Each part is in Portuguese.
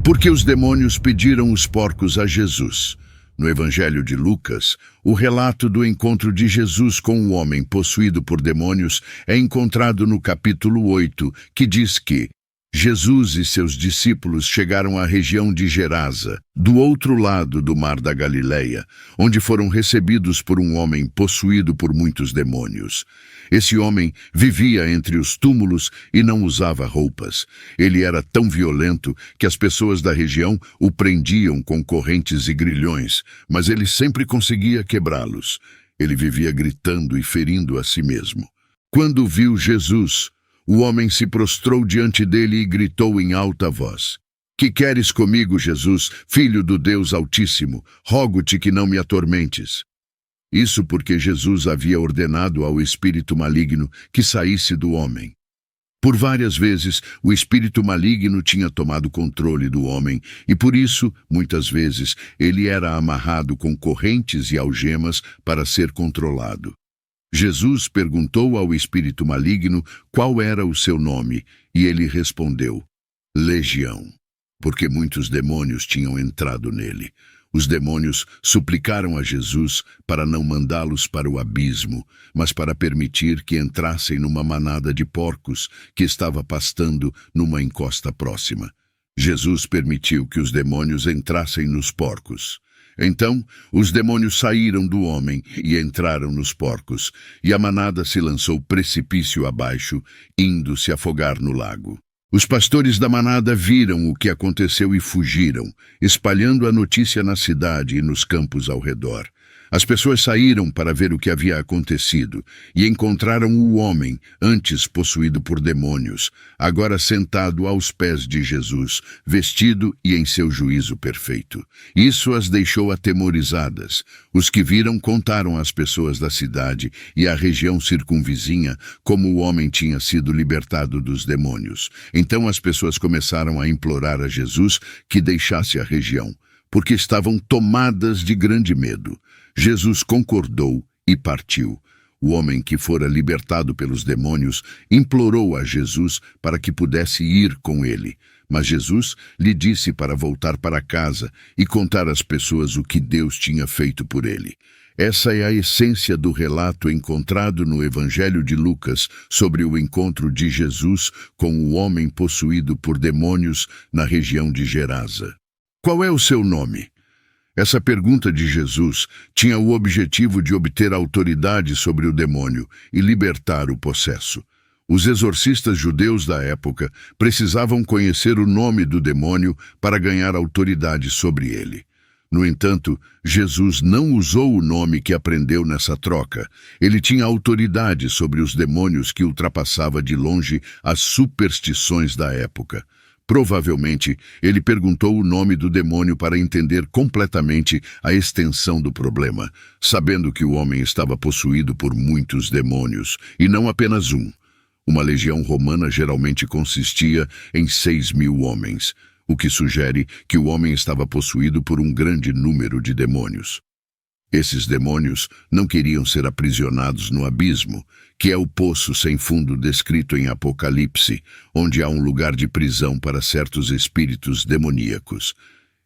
Porque os demônios pediram os porcos a Jesus. No Evangelho de Lucas, o relato do encontro de Jesus com o homem possuído por demônios é encontrado no capítulo 8, que diz que Jesus e seus discípulos chegaram à região de Gerasa, do outro lado do mar da Galileia, onde foram recebidos por um homem possuído por muitos demônios. Esse homem vivia entre os túmulos e não usava roupas. Ele era tão violento que as pessoas da região o prendiam com correntes e grilhões, mas ele sempre conseguia quebrá-los. Ele vivia gritando e ferindo a si mesmo. Quando viu Jesus, o homem se prostrou diante dele e gritou em alta voz: "Que queres comigo, Jesus, filho do Deus Altíssimo? Rogo-te que não me atormentes." Isso porque Jesus havia ordenado ao espírito maligno que saísse do homem. Por várias vezes, o espírito maligno tinha tomado controle do homem e por isso, muitas vezes, ele era amarrado com correntes e algemas para ser controlado. Jesus perguntou ao espírito maligno qual era o seu nome, e ele respondeu: Legião, porque muitos demônios tinham entrado nele. Os demônios suplicaram a Jesus para não mandá-los para o abismo, mas para permitir que entrassem numa manada de porcos que estava pastando numa encosta próxima. Jesus permitiu que os demônios entrassem nos porcos. Então, os demônios saíram do homem e entraram nos porcos, e a manada se lançou precipício abaixo, indo se afogar no lago. Os pastores da manada viram o que aconteceu e fugiram, espalhando a notícia na cidade e nos campos ao redor. As pessoas saíram para ver o que havia acontecido e encontraram o homem, antes possuído por demônios, agora sentado aos pés de Jesus, vestido e em seu juízo perfeito. Isso as deixou atemorizadas. Os que viram contaram às pessoas da cidade e à região circunvizinha como o homem tinha sido libertado dos demônios. Então as pessoas começaram a implorar a Jesus que deixasse a região, porque estavam tomadas de grande medo. Jesus concordou e partiu. O homem que fora libertado pelos demônios implorou a Jesus para que pudesse ir com ele. Mas Jesus lhe disse para voltar para casa e contar às pessoas o que Deus tinha feito por ele. Essa é a essência do relato encontrado no Evangelho de Lucas sobre o encontro de Jesus com o homem possuído por demônios na região de Gerasa. Qual é o seu nome? Essa pergunta de Jesus tinha o objetivo de obter autoridade sobre o demônio e libertar o possesso. Os exorcistas judeus da época precisavam conhecer o nome do demônio para ganhar autoridade sobre ele. No entanto, Jesus não usou o nome que aprendeu nessa troca. Ele tinha autoridade sobre os demônios que ultrapassava de longe as superstições da época. Provavelmente, ele perguntou o nome do demônio para entender completamente a extensão do problema, sabendo que o homem estava possuído por muitos demônios, e não apenas um. Uma legião romana geralmente consistia em 6.000 homens, o que sugere que o homem estava possuído por um grande número de demônios. Esses demônios não queriam ser aprisionados no abismo, que é o poço sem fundo descrito em Apocalipse, onde há um lugar de prisão para certos espíritos demoníacos.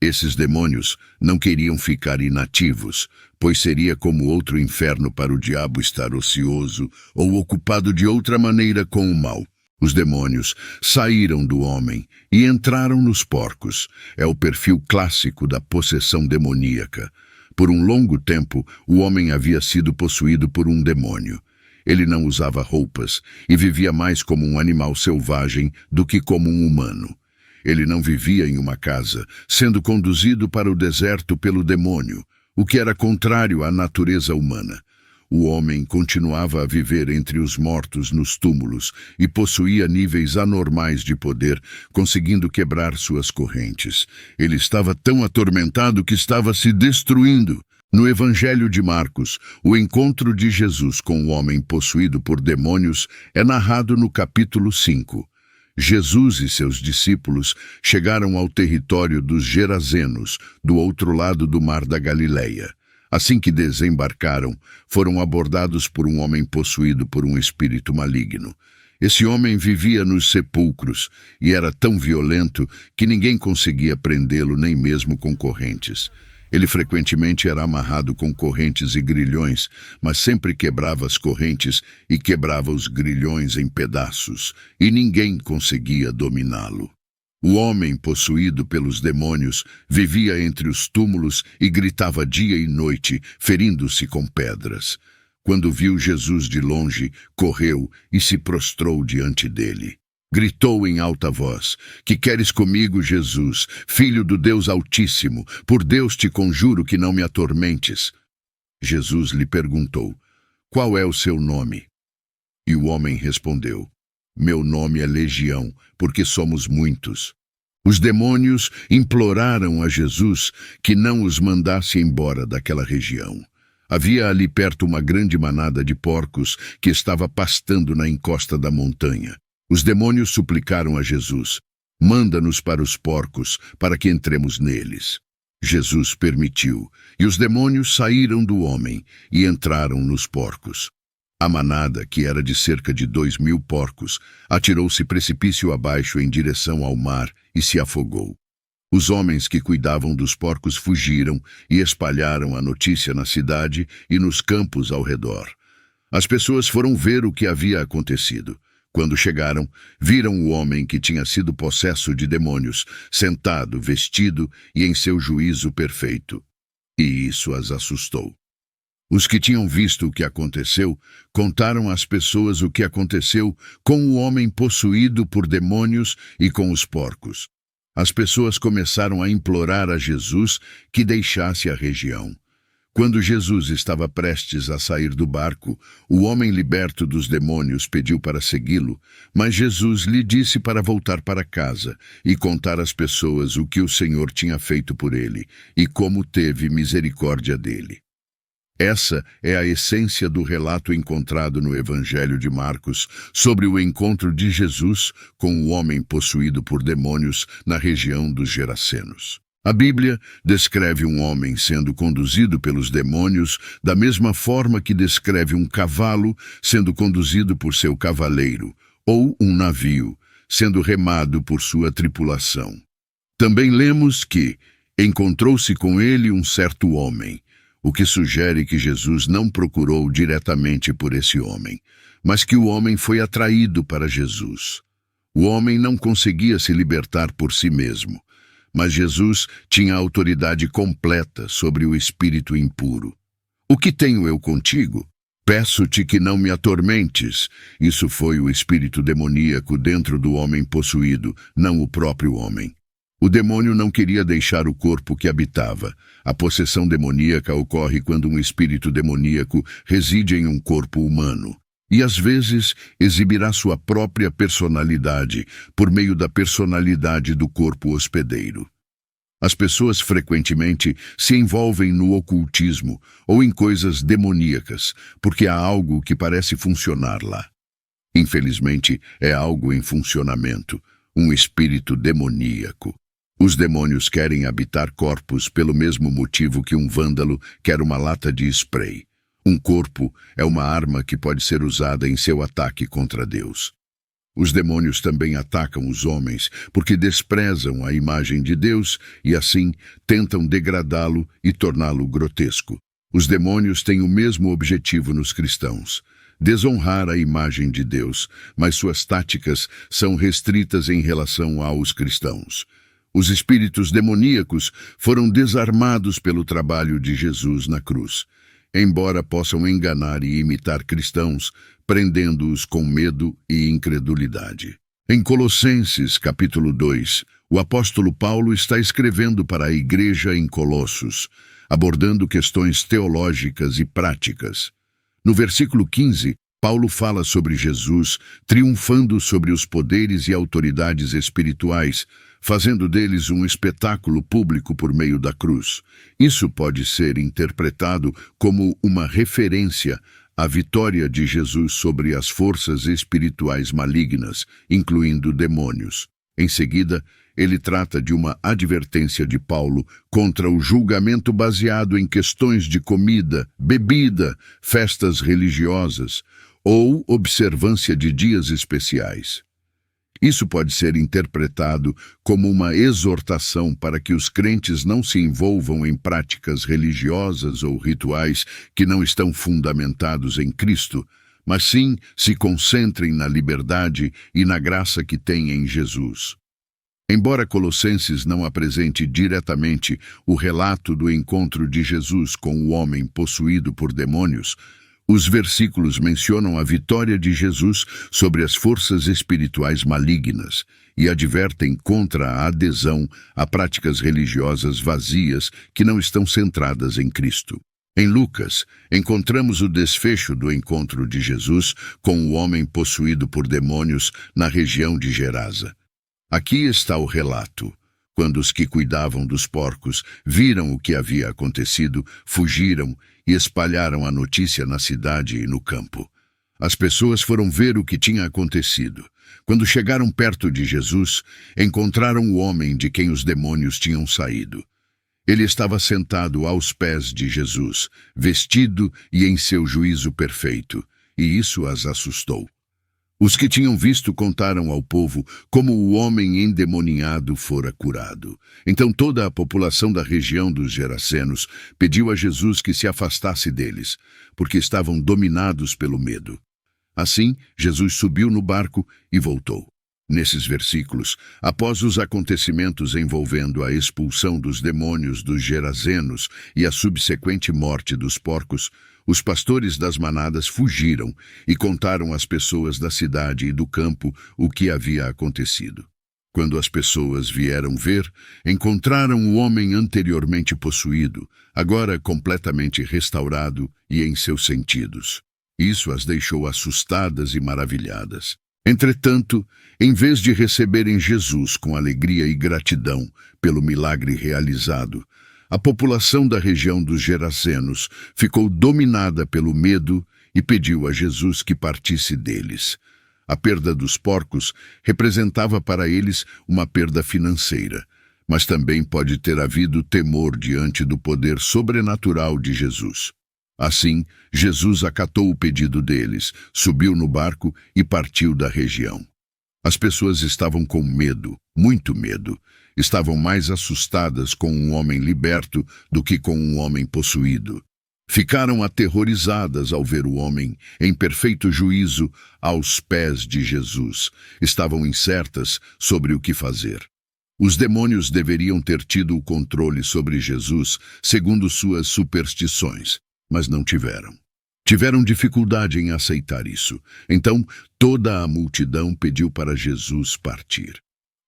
Esses demônios não queriam ficar inativos, pois seria como outro inferno para o diabo estar ocioso ou ocupado de outra maneira com o mal. Os demônios saíram do homem e entraram nos porcos. É o perfil clássico da possessão demoníaca. Por um longo tempo, o homem havia sido possuído por um demônio. Ele não usava roupas e vivia mais como um animal selvagem do que como um humano. Ele não vivia em uma casa, sendo conduzido para o deserto pelo demônio, o que era contrário à natureza humana. O homem continuava a viver entre os mortos nos túmulos e possuía níveis anormais de poder, conseguindo quebrar suas correntes. Ele estava tão atormentado que estava se destruindo. No Evangelho de Marcos, o encontro de Jesus com o homem possuído por demônios é narrado no capítulo 5. Jesus e seus discípulos chegaram ao território dos Gerazenos, do outro lado do mar da Galileia. Assim que desembarcaram, foram abordados por um homem possuído por um espírito maligno. Esse homem vivia nos sepulcros e era tão violento que ninguém conseguia prendê-lo nem mesmo com correntes. Ele frequentemente era amarrado com correntes e grilhões, mas sempre quebrava as correntes e quebrava os grilhões em pedaços, e ninguém conseguia dominá-lo. O homem, possuído pelos demônios, vivia entre os túmulos e gritava dia e noite, ferindo-se com pedras. Quando viu Jesus de longe, correu e se prostrou diante dele. Gritou em alta voz: "Que queres comigo, Jesus, Filho do Deus Altíssimo? Por Deus te conjuro que não me atormentes." Jesus lhe perguntou: "Qual é o seu nome?" E o homem respondeu: "Meu nome é Legião, porque somos muitos." Os demônios imploraram a Jesus que não os mandasse embora daquela região. Havia ali perto uma grande manada de porcos que estava pastando na encosta da montanha. Os demônios suplicaram a Jesus: "Manda-nos para os porcos, para que entremos neles." Jesus permitiu, e os demônios saíram do homem e entraram nos porcos. A manada, que era de cerca de 2.000 porcos, atirou-se precipício abaixo em direção ao mar e se afogou. Os homens que cuidavam dos porcos fugiram e espalharam a notícia na cidade e nos campos ao redor. As pessoas foram ver o que havia acontecido. Quando chegaram, viram o homem que tinha sido possesso de demônios, sentado, vestido e em seu juízo perfeito. E isso as assustou. Os que tinham visto o que aconteceu contaram às pessoas o que aconteceu com o homem possuído por demônios e com os porcos. As pessoas começaram a implorar a Jesus que deixasse a região. Quando Jesus estava prestes a sair do barco, o homem liberto dos demônios pediu para segui-lo, mas Jesus lhe disse para voltar para casa e contar às pessoas o que o Senhor tinha feito por ele e como teve misericórdia dele. Essa é a essência do relato encontrado no Evangelho de Marcos sobre o encontro de Jesus com o homem possuído por demônios na região dos Gerasenos. A Bíblia descreve um homem sendo conduzido pelos demônios da mesma forma que descreve um cavalo sendo conduzido por seu cavaleiro, ou um navio sendo remado por sua tripulação. Também lemos que encontrou-se com ele um certo homem, o que sugere que Jesus não procurou diretamente por esse homem, mas que o homem foi atraído para Jesus. O homem não conseguia se libertar por si mesmo, mas Jesus tinha autoridade completa sobre o espírito impuro. "O que tenho eu contigo? Peço-te que não me atormentes." Isso foi o espírito demoníaco dentro do homem possuído, não o próprio homem. O demônio não queria deixar o corpo que habitava. A possessão demoníaca ocorre quando um espírito demoníaco reside em um corpo humano. E às vezes exibirá sua própria personalidade por meio da personalidade do corpo hospedeiro. As pessoas frequentemente se envolvem no ocultismo ou em coisas demoníacas, porque há algo que parece funcionar lá. Infelizmente, é algo em funcionamento, um espírito demoníaco. Os demônios querem habitar corpos pelo mesmo motivo que um vândalo quer uma lata de spray. Um corpo é uma arma que pode ser usada em seu ataque contra Deus. Os demônios também atacam os homens porque desprezam a imagem de Deus e, assim, tentam degradá-lo e torná-lo grotesco. Os demônios têm o mesmo objetivo nos cristãos: desonrar a imagem de Deus, mas suas táticas são restritas em relação aos cristãos. Os espíritos demoníacos foram desarmados pelo trabalho de Jesus na cruz, embora possam enganar e imitar cristãos, prendendo-os com medo e incredulidade. Em Colossenses, capítulo 2, o apóstolo Paulo está escrevendo para a igreja em Colossos, abordando questões teológicas e práticas. No versículo 15, Paulo fala sobre Jesus triunfando sobre os poderes e autoridades espirituais, fazendo deles um espetáculo público por meio da cruz. Isso pode ser interpretado como uma referência à vitória de Jesus sobre as forças espirituais malignas, incluindo demônios. Em seguida, ele trata de uma advertência de Paulo contra o julgamento baseado em questões de comida, bebida, festas religiosas, ou observância de dias especiais. Isso pode ser interpretado como uma exortação para que os crentes não se envolvam em práticas religiosas ou rituais que não estão fundamentados em Cristo, mas sim se concentrem na liberdade e na graça que têm em Jesus. Embora Colossenses não apresente diretamente o relato do encontro de Jesus com o homem possuído por demônios, os versículos mencionam a vitória de Jesus sobre as forças espirituais malignas e advertem contra a adesão a práticas religiosas vazias que não estão centradas em Cristo. Em Lucas, encontramos o desfecho do encontro de Jesus com o homem possuído por demônios na região de Gerasa. Aqui está o relato. Quando os que cuidavam dos porcos viram o que havia acontecido, fugiram e espalharam a notícia na cidade e no campo. As pessoas foram ver o que tinha acontecido. Quando chegaram perto de Jesus, encontraram o homem de quem os demônios tinham saído. Ele estava sentado aos pés de Jesus, vestido e em seu juízo perfeito, e isso as assustou. Os que tinham visto contaram ao povo como o homem endemoniado fora curado. Então toda a população da região dos Gerasenos pediu a Jesus que se afastasse deles, porque estavam dominados pelo medo. Assim, Jesus subiu no barco e voltou. Nesses versículos, após os acontecimentos envolvendo a expulsão dos demônios dos Gerasenos e a subsequente morte dos porcos, os pastores das manadas fugiram e contaram às pessoas da cidade e do campo o que havia acontecido. Quando as pessoas vieram ver, encontraram o homem anteriormente possuído, agora completamente restaurado e em seus sentidos. Isso as deixou assustadas e maravilhadas. Entretanto, em vez de receberem Jesus com alegria e gratidão pelo milagre realizado, a população da região dos Gerasenos ficou dominada pelo medo e pediu a Jesus que partisse deles. A perda dos porcos representava para eles uma perda financeira, mas também pode ter havido temor diante do poder sobrenatural de Jesus. Assim, Jesus acatou o pedido deles, subiu no barco e partiu da região. As pessoas estavam com medo, muito medo. Estavam mais assustadas com um homem liberto do que com um homem possuído. Ficaram aterrorizadas ao ver o homem, em perfeito juízo, aos pés de Jesus. Estavam incertas sobre o que fazer. Os demônios deveriam ter tido o controle sobre Jesus, segundo suas superstições, mas não tiveram. Tiveram dificuldade em aceitar isso. Então, toda a multidão pediu para Jesus partir.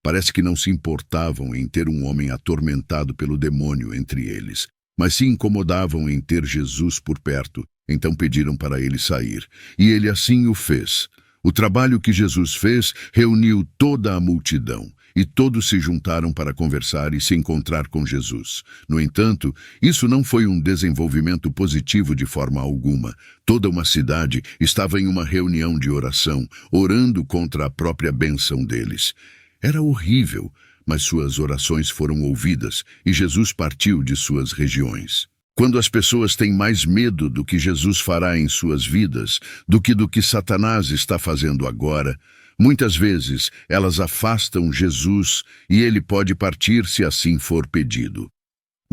Parece que não se importavam em ter um homem atormentado pelo demônio entre eles, mas se incomodavam em ter Jesus por perto, então pediram para ele sair. E ele assim o fez. O trabalho que Jesus fez reuniu toda a multidão, e todos se juntaram para conversar e se encontrar com Jesus. No entanto, isso não foi um desenvolvimento positivo de forma alguma. Toda uma cidade estava em uma reunião de oração, orando contra a própria bênção deles. Era horrível, mas suas orações foram ouvidas e Jesus partiu de suas regiões. Quando as pessoas têm mais medo do que Jesus fará em suas vidas do que Satanás está fazendo agora, muitas vezes elas afastam Jesus e ele pode partir se assim for pedido.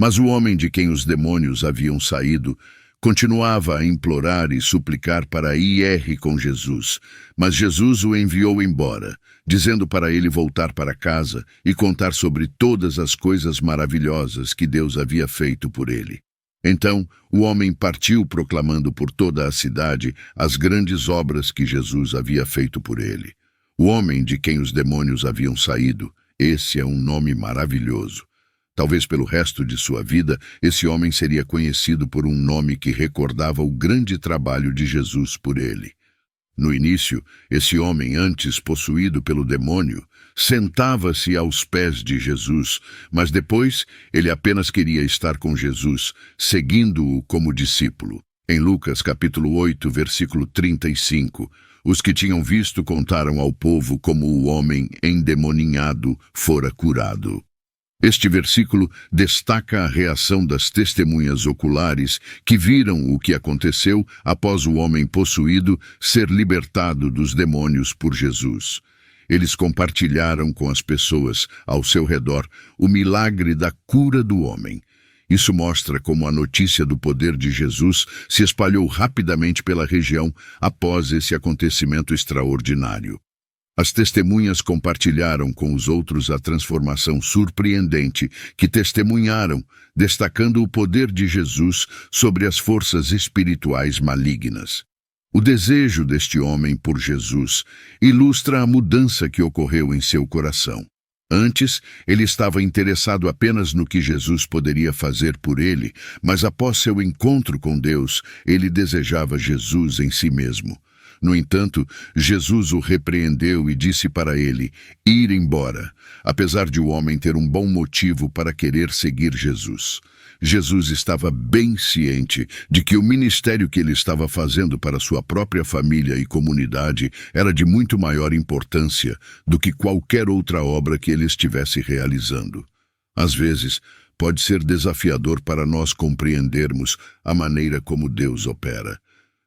Mas o homem de quem os demônios haviam saído continuava a implorar e suplicar para ir com Jesus, mas Jesus o enviou embora, dizendo para ele voltar para casa e contar sobre todas as coisas maravilhosas que Deus havia feito por ele. Então, o homem partiu proclamando por toda a cidade as grandes obras que Jesus havia feito por ele. O homem de quem os demônios haviam saído, esse é um nome maravilhoso. Talvez pelo resto de sua vida, esse homem seria conhecido por um nome que recordava o grande trabalho de Jesus por ele. No início, esse homem, antes possuído pelo demônio, sentava-se aos pés de Jesus, mas depois ele apenas queria estar com Jesus, seguindo-o como discípulo. Em Lucas capítulo 8, versículo 35, os que tinham visto contaram ao povo como o homem endemoniado fora curado. Este versículo destaca a reação das testemunhas oculares que viram o que aconteceu após o homem possuído ser libertado dos demônios por Jesus. Eles compartilharam com as pessoas ao seu redor o milagre da cura do homem. Isso mostra como a notícia do poder de Jesus se espalhou rapidamente pela região após esse acontecimento extraordinário. As testemunhas compartilharam com os outros a transformação surpreendente que testemunharam, destacando o poder de Jesus sobre as forças espirituais malignas. O desejo deste homem por Jesus ilustra a mudança que ocorreu em seu coração. Antes, ele estava interessado apenas no que Jesus poderia fazer por ele, mas após seu encontro com Deus, ele desejava Jesus em si mesmo. No entanto, Jesus o repreendeu e disse para ele ir embora, apesar de o homem ter um bom motivo para querer seguir Jesus. Jesus estava bem ciente de que o ministério que ele estava fazendo para sua própria família e comunidade era de muito maior importância do que qualquer outra obra que ele estivesse realizando. Às vezes, pode ser desafiador para nós compreendermos a maneira como Deus opera.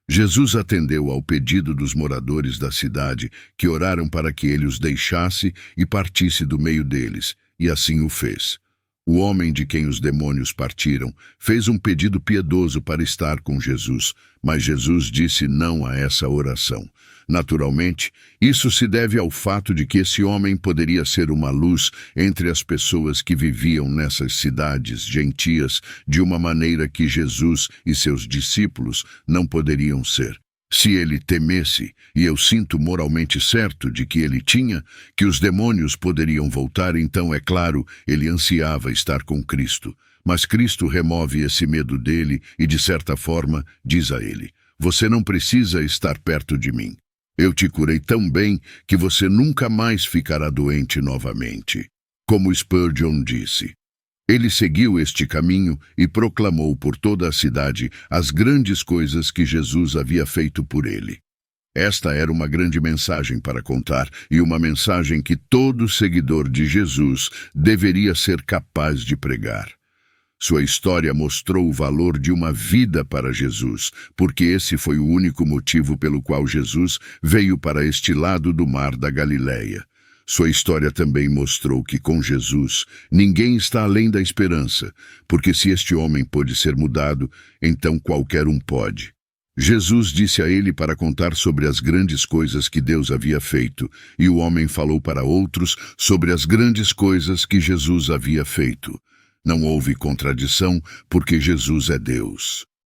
Jesus atendeu ao pedido dos moradores da cidade, que oraram para que ele os deixasse e partisse do meio deles, e assim o fez. O homem de quem os demônios partiram fez um pedido piedoso para estar com Jesus, mas Jesus disse não a essa oração. Naturalmente, isso se deve ao fato de que esse homem poderia ser uma luz entre as pessoas que viviam nessas cidades gentias de uma maneira que Jesus e seus discípulos não poderiam ser. Se ele temesse, e eu sinto moralmente certo de que ele tinha, que os demônios poderiam voltar, então, é claro, ele ansiava estar com Cristo. Mas Cristo remove esse medo dele e, de certa forma, diz a ele: você não precisa estar perto de mim. Eu te curei tão bem que você nunca mais ficará doente novamente. Como Spurgeon disse. Ele seguiu este caminho e proclamou por toda a cidade as grandes coisas que Jesus havia feito por ele. Esta era uma grande mensagem para contar e uma mensagem que todo seguidor de Jesus deveria ser capaz de pregar. Sua história mostrou o valor de uma vida para Jesus, porque esse foi o único motivo pelo qual Jesus veio para este lado do mar da Galileia. Sua história também mostrou que com Jesus ninguém está além da esperança, porque se este homem pôde ser mudado, então qualquer um pode. Jesus disse a ele para contar sobre as grandes coisas que Deus havia feito, e o homem falou para outros sobre as grandes coisas que Jesus havia feito. Não houve contradição, porque Jesus é Deus.